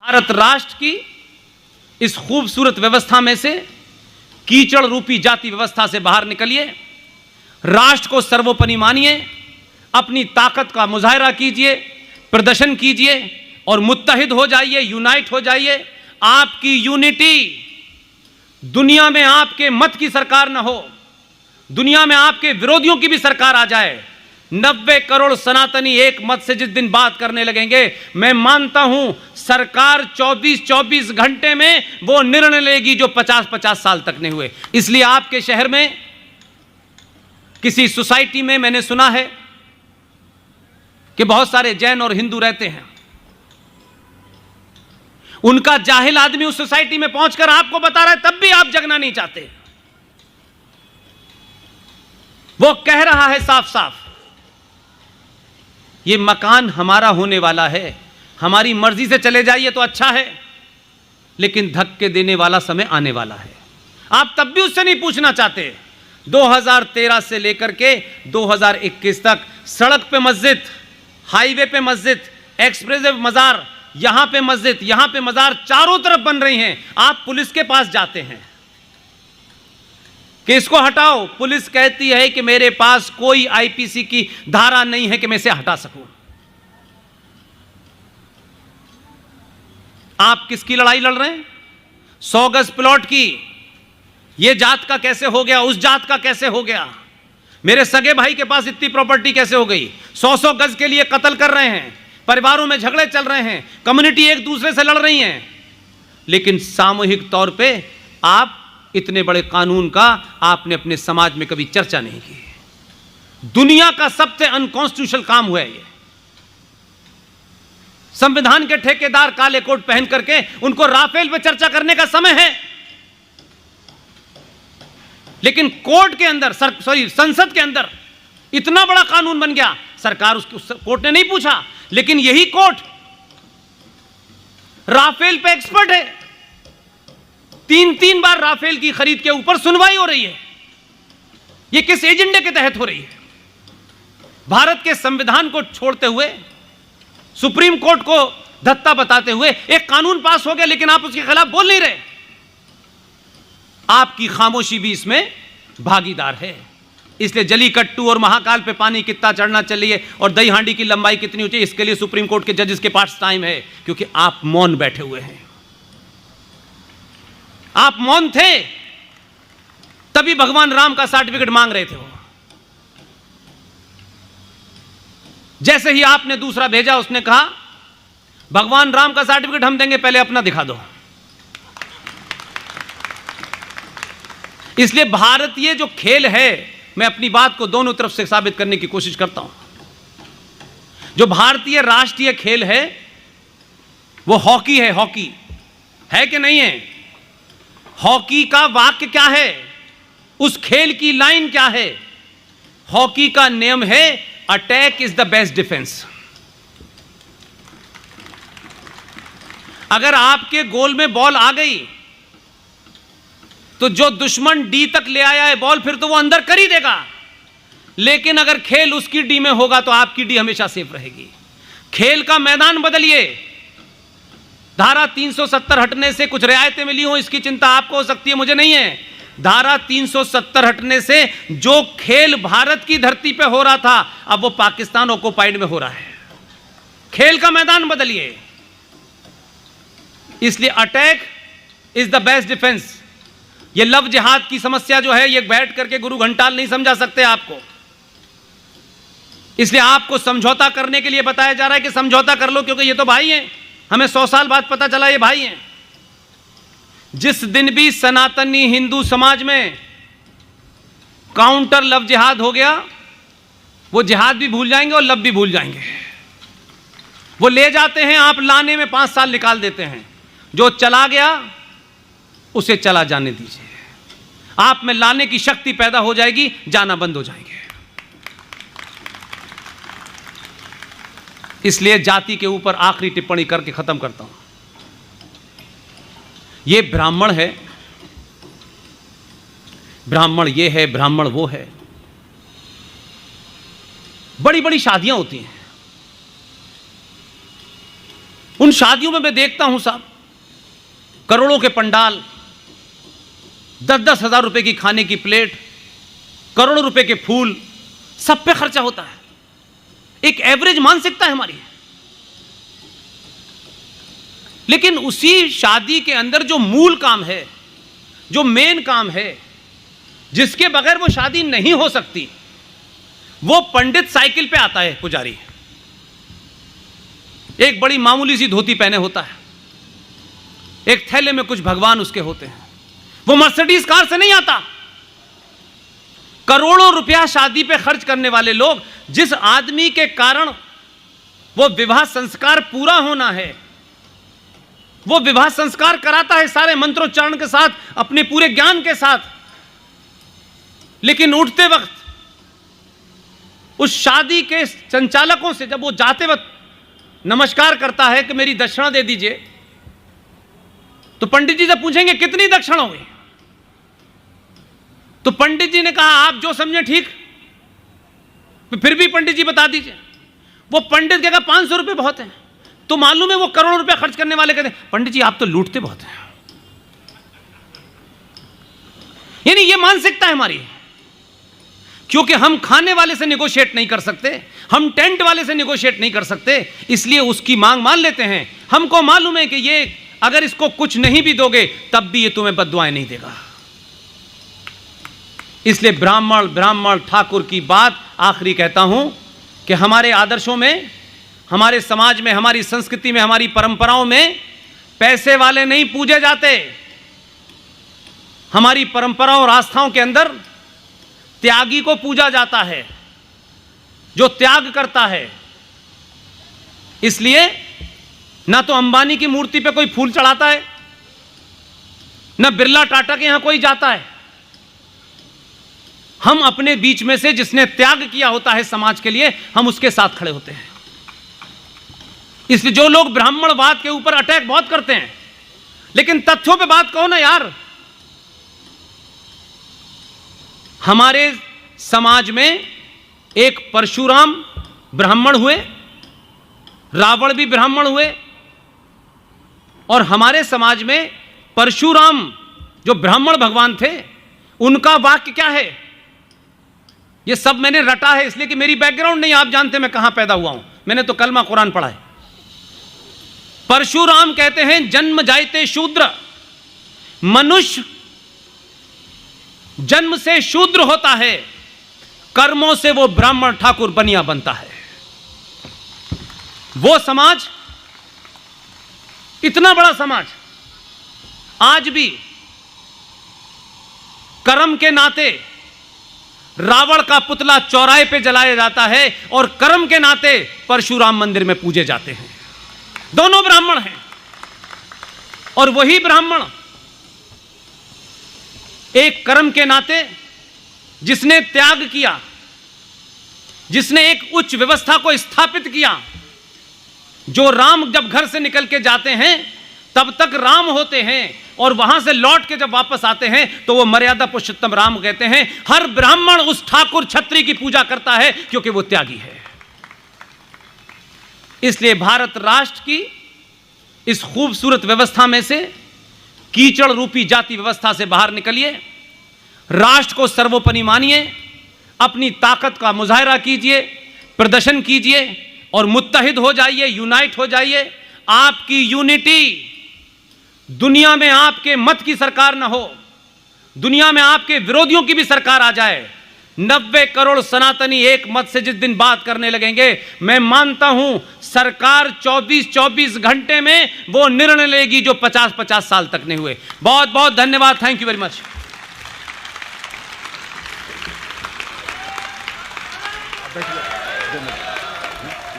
भारत राष्ट्र की इस खूबसूरत व्यवस्था में से, कीचड़ रूपी जाति व्यवस्था से बाहर निकलिए, राष्ट्र को सर्वोपरि मानिए, अपनी ताकत का मुजाहरा कीजिए, प्रदर्शन कीजिए और मुत्तहिद हो जाइए, यूनाइट हो जाइए। आपकी यूनिटी, दुनिया में आपके मत की सरकार न हो, दुनिया में आपके विरोधियों की भी सरकार आ जाए, 90 करोड़ सनातनी एक मत से जिस दिन बात करने लगेंगे, मैं मानता हूं सरकार 24-24 घंटे में वो निर्णय लेगी जो 50-50 साल तक नहीं हुए। इसलिए आपके शहर में किसी सोसाइटी में मैंने सुना है कि बहुत सारे जैन और हिंदू रहते हैं। उनका जाहिल आदमी उस सोसाइटी में पहुंचकर आपको बता रहा है, तब भी आप जगना नहीं चाहते। वो कह रहा है साफ साफ, ये मकान हमारा होने वाला है, हमारी मर्जी से चले जाइए तो अच्छा है, लेकिन धक्के देने वाला समय आने वाला है। आप तब भी उससे नहीं पूछना चाहते। 2013 से लेकर के 2021 तक सड़क पे मस्जिद, हाईवे पे मस्जिद, एक्सप्रेसवे मजार, यहां पे मस्जिद, यहां पे मजार, चारों तरफ बन रही हैं। आप पुलिस के पास जाते हैं कि इसको हटाओ, पुलिस कहती है कि मेरे पास कोई आईपीसी की धारा नहीं है कि मैं इसे हटा सकूं। आप किसकी लड़ाई लड़ रहे हैं? 100 गज प्लॉट की। ये जात का कैसे हो गया, उस जात का कैसे हो गया, मेरे सगे भाई के पास इतनी प्रॉपर्टी कैसे हो गई? 100-100 गज के लिए कत्ल कर रहे हैं, परिवारों में झगड़े चल रहे हैं, कम्युनिटी एक दूसरे से लड़ रही हैं, लेकिन सामूहिक तौर पे आप इतने बड़े कानून का आपने अपने समाज में कभी चर्चा नहीं की। दुनिया का सबसे अनकॉन्स्टिट्यूशनल काम हुआ है ये। संविधान के ठेकेदार काले कोट पहन करके, उनको राफेल पे चर्चा करने का समय है, लेकिन कोर्ट के अंदर, संसद के अंदर इतना बड़ा कानून बन गया, सरकार उसको, कोर्ट ने नहीं पूछा, लेकिन यही कोर्ट राफेल पे एक्सपर्ट है। 3-3 बार राफेल की खरीद के ऊपर सुनवाई हो रही है। यह किस एजेंडे के तहत हो रही है? भारत के संविधान को छोड़ते हुए, सुप्रीम कोर्ट को धत्ता बताते हुए एक कानून पास हो गया, लेकिन आप उसके खिलाफ बोल नहीं रहे। आपकी खामोशी भी इसमें भागीदार है। इसलिए जलीकट्टू और महाकाल पे पानी कितना चढ़ना चाहिए और दही हांडी की लंबाई कितनी ऊंची, इसके लिए सुप्रीम कोर्ट के जजेस के पास टाइम है, क्योंकि आप मौन बैठे हुए हैं। आप मौन थे, तभी भगवान राम का सर्टिफिकेट मांग रहे थे वो। जैसे ही आपने दूसरा भेजा, उसने कहा भगवान राम का सर्टिफिकेट हम देंगे, पहले अपना दिखा दो। इसलिए भारतीय जो खेल है, मैं अपनी बात को दोनों तरफ से साबित करने की कोशिश करता हूं। जो भारतीय राष्ट्रीय खेल है वो हॉकी है। हॉकी है कि नहीं है? हॉकी का वाक्य क्या है? उस खेल की लाइन क्या है? हॉकी का नियम है, attack is the best defence. अगर आपके गोल में बॉल आ गई तो जो दुश्मन डी तक ले आया है बॉल, फिर तो वो अंदर कर ही देगा, लेकिन अगर खेल उसकी डी में होगा तो आपकी डी हमेशा सेफ रहेगी। खेल का मैदान बदलिए। धारा 370 हटने से कुछ रियायतें मिली हो, इसकी चिंता आपको हो सकती है, मुझे नहीं है। धारा 370 हटने से जो खेल भारत की धरती पे हो रहा था, अब वो पाकिस्तान ऑक्युपाइड में हो रहा है। खेल का मैदान बदलिए। इसलिए attack is the best defence. ये लव जिहाद की समस्या जो है, ये बैठ करके गुरु घंटाल नहीं समझा सकते आपको। इसलिए आपको समझौता करने के लिए बताया जा रहा है कि समझौता कर लो, क्योंकि ये तो भाई हैं। हमें 100 साल बाद पता चला ये भाई हैं। जिस दिन भी सनातनी हिंदू समाज में काउंटर लव जिहाद हो गया, वो जिहाद भी भूल जाएंगे और लव भी भूल जाएंगे। वो ले जाते हैं, आप लाने में 5 साल निकाल देते हैं। जो चला गया उसे चला जाने दीजिए। आप में लाने की शक्ति पैदा हो जाएगी, जाना बंद हो जाएंगे। इसलिए जाति के ऊपर आखिरी टिप्पणी करके खत्म करता हूं। यह ब्राह्मण है, ब्राह्मण ये है, ब्राह्मण वो है। बड़ी बड़ी शादियां होती हैं, उन शादियों में मैं देखता हूं साहब, करोड़ों के पंडाल, 10-10 हजार रुपए की खाने की प्लेट, करोड़ों रुपए के फूल, सब पे खर्चा होता है। एक एवरेज मानसिकता है हमारी। लेकिन उसी शादी के अंदर जो मूल काम है, जो मेन काम है, जिसके बगैर वो शादी नहीं हो सकती, वो पंडित साइकिल पे आता है, पुजारी एक बड़ी मामूली सी धोती पहने होता है, एक थैले में कुछ भगवान उसके होते हैं, वो मर्सिडीज कार से नहीं आता। करोड़ों रुपया शादी पे खर्च करने वाले लोग, जिस आदमी के कारण वो विवाह संस्कार पूरा होना है, वो विवाह संस्कार कराता है सारे मंत्रोच्चारण के साथ, अपने पूरे ज्ञान के साथ, लेकिन उठते वक्त उस शादी के संचालकों से जब वो जाते वक्त नमस्कार करता है कि मेरी दक्षिणा दे दीजिए, तो पंडित जी से पूछेंगे कितनी दक्षिणा हुई, तो पंडित जी ने कहा आप जो समझे ठीक, फिर भी पंडित जी बता दीजिए। वो पंडित कहेगा 500 रुपए बहुत है, तो मालूम है वो करोड़ों रुपए खर्च करने वाले कहते हैं पंडित जी आप तो लूटते बहुत हैं। यानी ये मानसिकता है हमारी, क्योंकि हम खाने वाले से निगोशिएट नहीं कर सकते, हम टेंट वाले से निगोशिएट नहीं कर सकते, इसलिए उसकी मांग मान लेते हैं। हमको मालूम है कि ये अगर इसको कुछ नहीं भी दोगे तब भी ये तुम्हें बद्दुआएं नहीं देगा। इसलिए ब्राह्मण ब्राह्मण ठाकुर की बात आखिरी कहता हूं कि हमारे आदर्शों में, हमारे समाज में, हमारी संस्कृति में, हमारी परंपराओं में पैसे वाले नहीं पूजे जाते। हमारी परंपराओं और आस्थाओं के अंदर त्यागी को पूजा जाता है, जो त्याग करता है। इसलिए ना तो अंबानी की मूर्ति पे कोई फूल चढ़ाता है, ना बिरला टाटा के यहां कोई जाता है। हम अपने बीच में से जिसने त्याग किया होता है समाज के लिए, हम उसके साथ खड़े होते हैं। इसलिए जो लोग ब्राह्मणवाद के ऊपर अटैक बहुत करते हैं, लेकिन तथ्यों पे बात कहो ना यार। हमारे समाज में एक परशुराम ब्राह्मण हुए, रावण भी ब्राह्मण हुए, और हमारे समाज में परशुराम जो ब्राह्मण भगवान थे, उनका वाक्य क्या है? ये सब मैंने रटा है इसलिए कि मेरी बैकग्राउंड नहीं, आप जानते मैं कहां पैदा हुआ हूं, मैंने तो कलमा कुरान पढ़ा है। परशुराम कहते हैं जन्म जायते शूद्र, मनुष्य जन्म से शूद्र होता है, कर्मों से वो ब्राह्मण ठाकुर बनिया बनता है। वो समाज, इतना बड़ा समाज, आज भी कर्म के नाते रावण का पुतला चौराहे पे जलाया जाता है और कर्म के नाते परशुराम मंदिर में पूजे जाते हैं। दोनों ब्राह्मण हैं, और वही ब्राह्मण एक कर्म के नाते जिसने त्याग किया, जिसने एक उच्च व्यवस्था को स्थापित किया, जो राम जब घर से निकल के जाते हैं तब तक राम होते हैं, और वहां से लौट के जब वापस आते हैं तो वो मर्यादा पुरुषोत्तम राम कहते हैं। हर ब्राह्मण उस ठाकुर छत्री की पूजा करता है क्योंकि वो त्यागी है। इसलिए भारत राष्ट्र की इस खूबसूरत व्यवस्था में से, कीचड़ रूपी जाति व्यवस्था से बाहर निकलिए, राष्ट्र को सर्वोपरि मानिए, अपनी ताकत का मुजाहिरा कीजिए, प्रदर्शन कीजिए और मुत्तहिद हो जाइए, यूनाइट हो जाइए। आपकी यूनिटी, दुनिया में आपके मत की सरकार ना हो, दुनिया में आपके विरोधियों की भी सरकार आ जाए, 90 करोड़ सनातनी एक मत से जिस दिन बात करने लगेंगे, मैं मानता हूं सरकार 24-24 घंटे में वो निर्णय लेगी जो 50-50 साल तक नहीं हुए। बहुत बहुत धन्यवाद। Thank you very much.